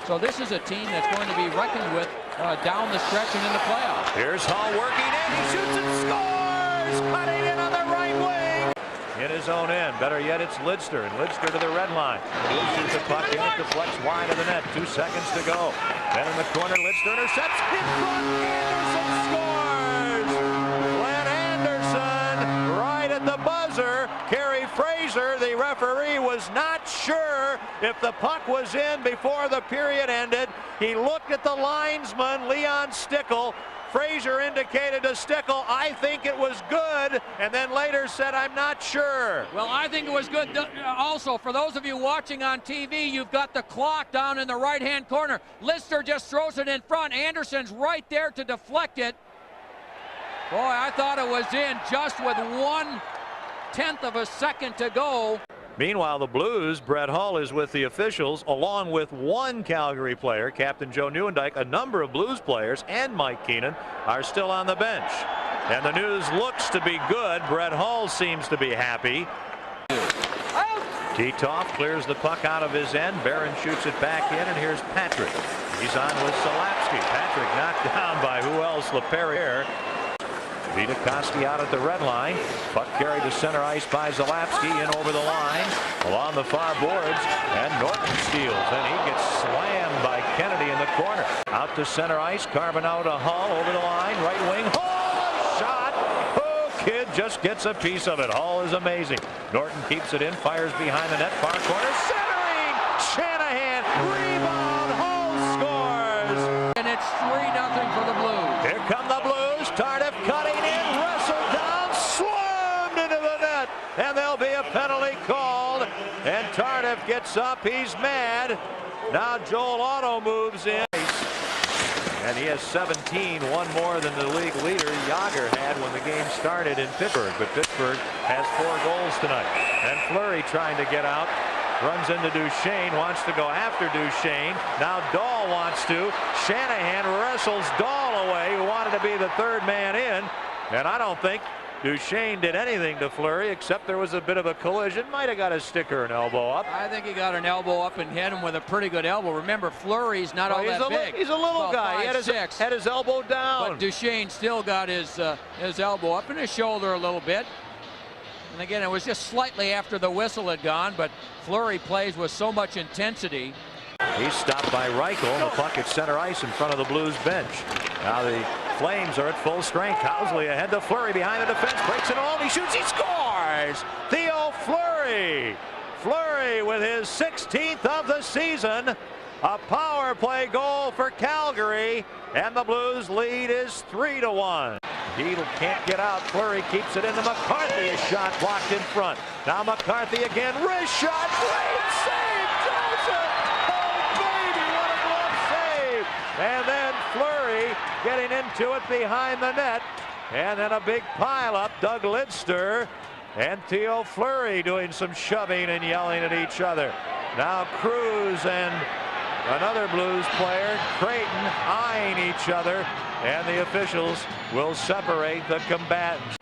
So this is a team that's going to be reckoned with down the stretch and in the playoffs. Here's Hall working in. He shoots and scores. Cutting in on the right wing. In his own end. Better yet, it's Lidster. And Lidster to the red line. He shoots the puck in. It deflects wide of the net. 2 seconds to go. Then in the corner, Lidster intercepts. In front, Anderson scores. Glenn Anderson right at the buzzer. Kerry Fraser, the referee, was not sure if the puck was in before the period ended. He looked at the linesman, Leon Stickle. Fraser indicated to Stickle, I think it was good, and then later said, I'm not sure. Well, I think it was good. Also, for those of you watching on TV, you've got the clock down in the right-hand corner. Lister just throws it in front. Anderson's right there to deflect it. Boy, I thought it was in just with 1/10 of a second to go. Meanwhile, the Blues, Brett Hull is with the officials, along with one Calgary player, Captain Joe Nieuwendyk. A number of Blues players and Mike Keenan are still on the bench. And the news looks to be good. Brett Hull seems to be happy. Titoff clears the puck out of his end. Barron shoots it back in, and here's Patrick. He's on with Solapsky. Patrick knocked down by who else? LaPerriere. Vita Costi out at the red line. Puck carried to center ice by Zalapsky, in over the line along the far boards, and Norton steals, and he gets slammed by Kennedy in the corner. Out to center ice. Carbonell to Hull over the line. Right wing. Hull shot. Oh, kid just gets a piece of it. Hull is amazing. Norton keeps it in. Fires behind the net. Far corner. Centering. Shanahan. Rebound. Hull scores. And it's 3-0 for the Blues. Here come the Blues. Tardif cutting in, wrestled down, slammed into the net, and there'll be a penalty called. And Tardif gets up. He's mad. Now Joel Otto moves in, and he has 17, one more than the league leader Yager had when the game started in Pittsburgh. But Pittsburgh has 4 goals tonight. And Fleury trying to get out. Runs into Duchesne, wants to go after Duchesne. Now Dahl wants to. Shanahan wrestles Dahl away, who wanted to be the third man in. And I don't think Duchesne did anything to Fleury, except there was a bit of a collision. Might have got a stick or an elbow up. I think he got an elbow up and hit him with a pretty good elbow. Remember, Fleury's not all that big. He's a little guy. He had his elbow down. But Duchesne still got his elbow up and his shoulder a little bit. And again, it was just slightly after the whistle had gone, but Fleury plays with so much intensity. He's stopped by Reichel. The puck at center ice in front of the Blues bench. Now the Flames are at full strength. Housley ahead to Fleury behind the defense. Breaks it all. He shoots. He scores. Theo Fleury. Fleury with his 16th of the season. A power play goal for Calgary. And the Blues lead is 3-1. Heedle can't get out. Fleury keeps it into McCarthy. A shot blocked in front. Now McCarthy again. Wrist shot. Great save, Joseph. Oh, baby, what a glove save. And then Fleury getting into it behind the net. And then a big pileup. Doug Lidster and Theo Fleury doing some shoving and yelling at each other. Now Cruz and another Blues player, Creighton, eyeing each other. And the officials will separate the combatants.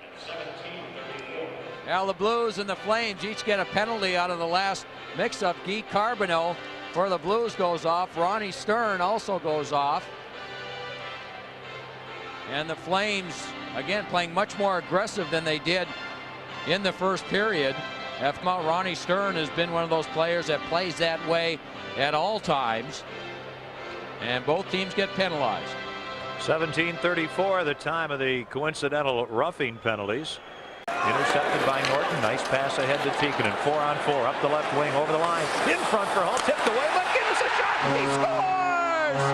Now the Blues and the Flames each get a penalty out of the last mix-up. Guy Carbonell for the Blues goes off. Ronnie Stern also goes off. And the Flames, again, playing much more aggressive than they did in the first period. Ronnie Stern has been one of those players that plays that way at all times. And both teams get penalized. 17:34, the time of the coincidental roughing penalties. Intercepted by Norton. Nice pass ahead to Tikkanen. 4-on-4 up the left wing over the line. In front for Hull. Tipped away. McInnes a shot. He scores!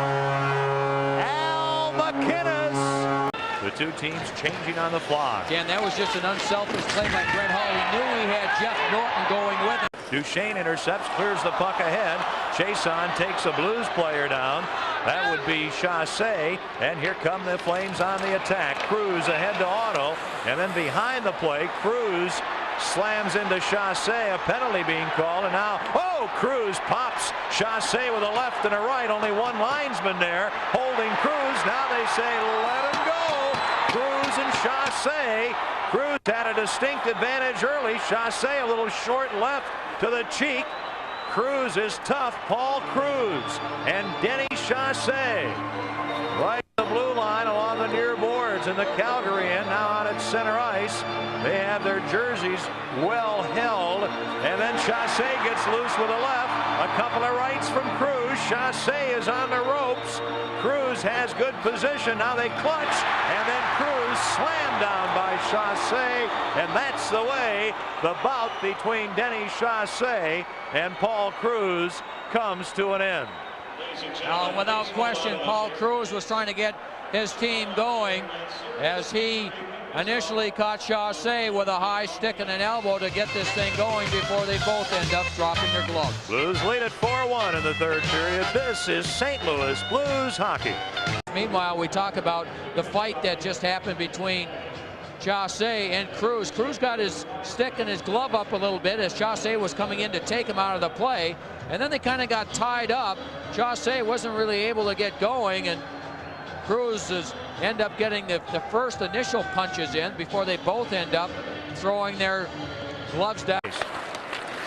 Al McInnes. The two teams changing on the fly. Again, that was just an unselfish play by Brett Hull. He knew he had Jeff Norton going with him. Duchesne intercepts, clears the puck ahead. Chason takes a Blues player down. That would be Chassé. And here come the Flames on the attack. Cruz ahead to Otto. And then behind the play, Cruz slams into Chassé. A penalty being called. And now, oh, Cruz pops Chassé with a left and a right. Only one linesman there holding Cruz. Now they say, let him go. Cruz and Chassé. Cruz had a distinct advantage early. Chassé a little short left to the cheek. Cruz is tough. Paul Cruz and Chassé. Right the blue line along the near boards, and the Calgary end now out at center ice. They have their jerseys well held, and then Chassé gets loose with a left. A couple of rights from Cruz. Chassé is on the ropes. Cruz has good position. Now they clutch, and then Cruz slammed down by Chassé, and that's the way the bout between Denny Chassé and Paul Cruz comes to an end. Now, without question, Paul Cruz was trying to get his team going as he initially caught Chassé with a high stick and an elbow to get this thing going before they both end up dropping their gloves. Blues lead at 4-1 in the third period. This is St. Louis Blues hockey. Meanwhile, we talk about the fight that just happened between Chassé and Cruz. Cruz got his stick and his glove up a little bit as Chassé was coming in to take him out of the play, and then they kind of got tied up. Chassé wasn't really able to get going, and Cruz end up getting the first initial punches in before they both end up throwing their gloves down.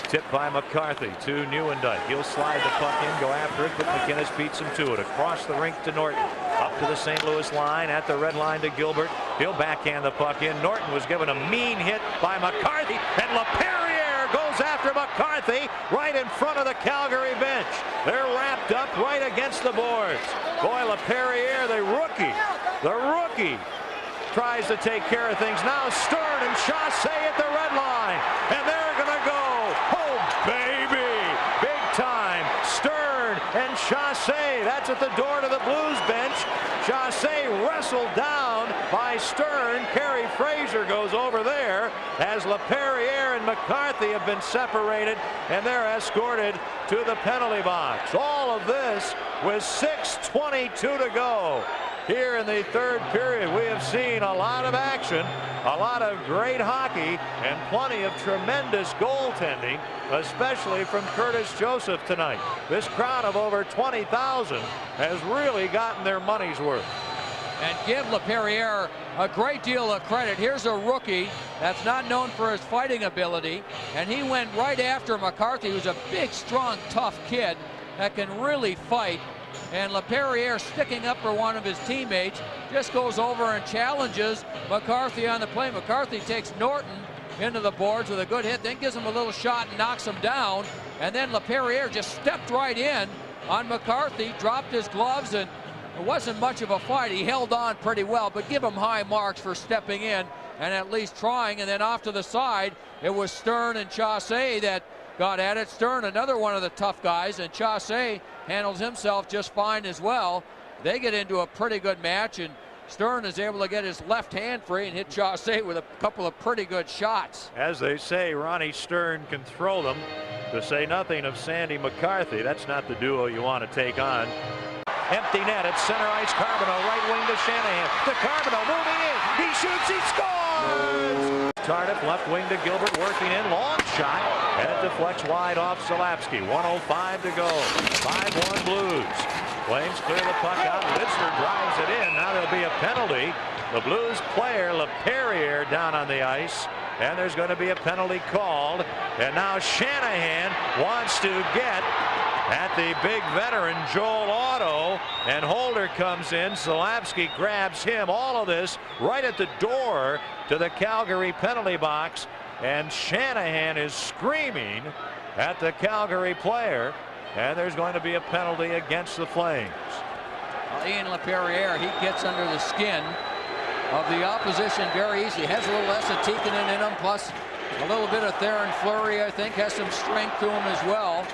Tipped by McCarthy to Nieuwendyk. He'll slide the puck in, go after it, but McInnes beats him to it. Across the rink to Norton. Up to the St. Louis line, at the red line to Gilbert. He'll backhand the puck in. Norton was given a mean hit by McCarthy, and LaPerriere goes after McCarthy right in front of the Calgary bench. They're wrapped up right against the boards. Boy, LaPerriere, the rookie tries to take care of things. Now Stern and Chassé at the red line, and they're going to go. Oh, baby, big time. Stern and Chassé. That's at the door to the Blues bench. Chassé wrestled down by Stern. Kerry Fraser goes over there as LaPerriere and McCarthy have been separated, and they're escorted to the penalty box. All of this with 6:22 to go. Here in the third period, we have seen a lot of action, a lot of great hockey, and plenty of tremendous goaltending, especially from Curtis Joseph tonight. This crowd of over 20,000 has really gotten their money's worth. And give LaPerriere a great deal of credit. Here's a rookie that's not known for his fighting ability, and he went right after McCarthy, who's a big, strong, tough kid that can really fight. And LaPerriere, sticking up for one of his teammates, just goes over and challenges McCarthy on the play. McCarthy takes Norton into the boards with a good hit, then gives him a little shot and knocks him down. And then LaPerriere just stepped right in on McCarthy, dropped his gloves, and it wasn't much of a fight. He held on pretty well, but give him high marks for stepping in and at least trying. And then off to the side, it was Stern and Chassé that got at it. Stern, another one of the tough guys, and Chassé handles himself just fine as well. They get into a pretty good match, and Stern is able to get his left hand free and hit Chassé with a couple of pretty good shots. As they say, Ronnie Stern can throw them, to say nothing of Sandy McCarthy. That's not the duo you want to take on. Empty net at center ice. Carbonneau, right wing to Shanahan. To Carbonneau, moving in. He shoots, he scores! Tardif, left wing to Gilbert, working in. Long shot, and it deflects wide off Salapsky. 1:05 to go. 5-1 Blues. Flames clear the puck out. Lister drives it in. Now there'll be a penalty. The Blues player, LaPerriere, down on the ice. And there's going to be a penalty called. And now Shanahan wants to get at the big veteran Joel Otto, and Holder comes in. Salapsky grabs him. All of this right at the door to the Calgary penalty box, and Shanahan is screaming at the Calgary player, and there's going to be a penalty against the Flames. Ian LaPerriere, he gets under the skin of the opposition very easily. Has a little Esatikanen in him, plus a little bit of Theron Fleury, I think, has some strength to him as well.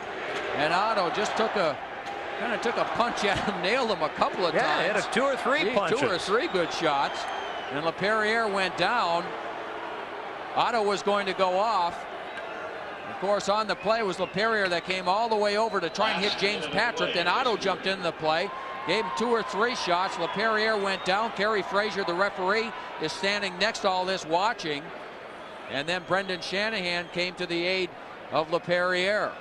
And Otto just kind of took a punch at him, nailed him a couple of times. Yeah, he had 2 or 3 punches. 2 or 3 good shots. And LaPerriere went down. Otto was going to go off. Of course, on the play was LaPerriere that came all the way over to try and hit James Patrick. Then Otto jumped into the play, gave him 2 or 3 shots. LaPerriere went down. Kerry Fraser, the referee, is standing next to all this watching. And then Brendan Shanahan came to the aid of LaPerriere.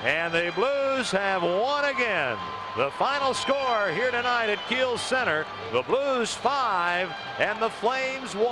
And the Blues have won again. The final score here tonight at Kiel Center, the Blues 5 and the Flames 1.